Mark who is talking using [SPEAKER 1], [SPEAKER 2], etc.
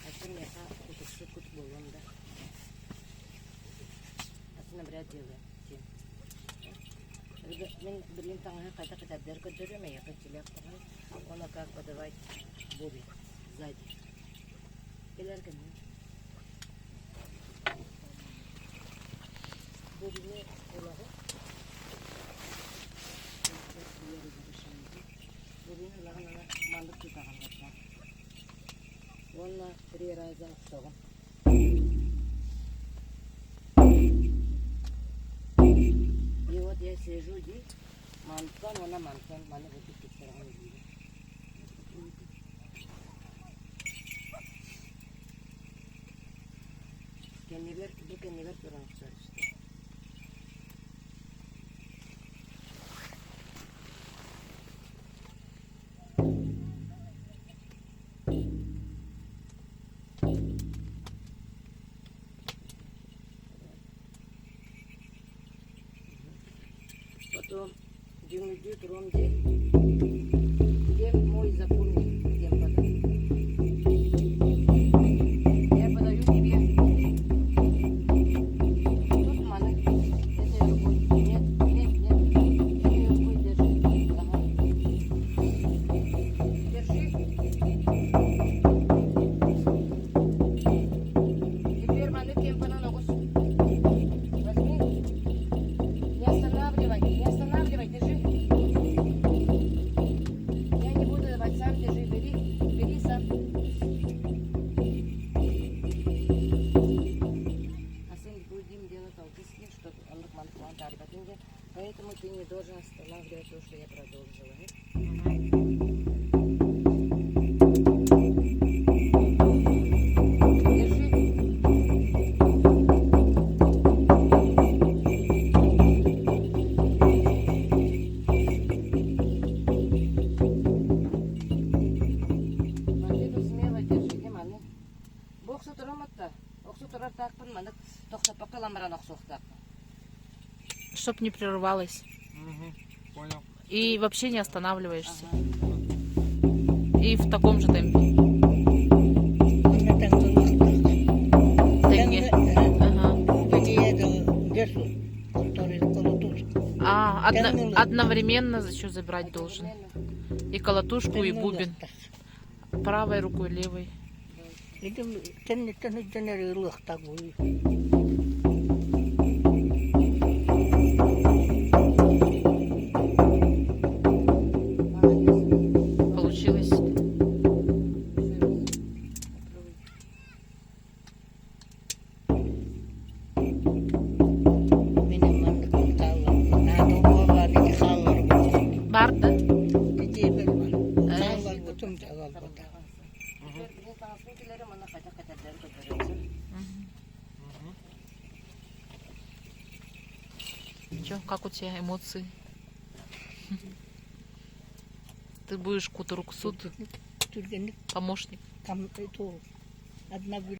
[SPEAKER 1] Açın yaka kutusu kut bulunda. Aslında biraz yılı. Мен блин таңға қайта кітаптар көтеремін, яка телеп тұрған. Оны как подавать бобби сзади. Келер кімді? Боббине олағы. Боббине олағын ана мандық тұтаған қатқан. Оны 3 раза ұстағын. И вот я сижу здесь, мантон, она мантон, маны вот тут стороны видит. Кеннилер, bu kenniler duranıklar işte. Потом дюмиди тромди, где мой запомни, где подаю. Я подаю тебе. Тут маны, это рукой. Нет, нет, нет. Этой рукой держи. Ага. Держи. Теперь маны кем на ногу. Возьми. Не останавливай, не останавливай, держи. Я не буду давать, сам держи, бери сам. А сын будем делать алкоголь, чтобы он мантуан тарбатинге, поэтому ты не должен останавливать то, что я продолжила.
[SPEAKER 2] Чтоб не прерывалось.
[SPEAKER 3] Угу, понял.
[SPEAKER 2] И вообще не останавливаешься. И в таком же темпе. Тенге. Ага. Одновременно еще забрать должен. И колотушку, и бубен. Правой рукой, левой. Получилось. Барда. Че, как у тебя эмоции? Ты будешь кутуруксут, помощник.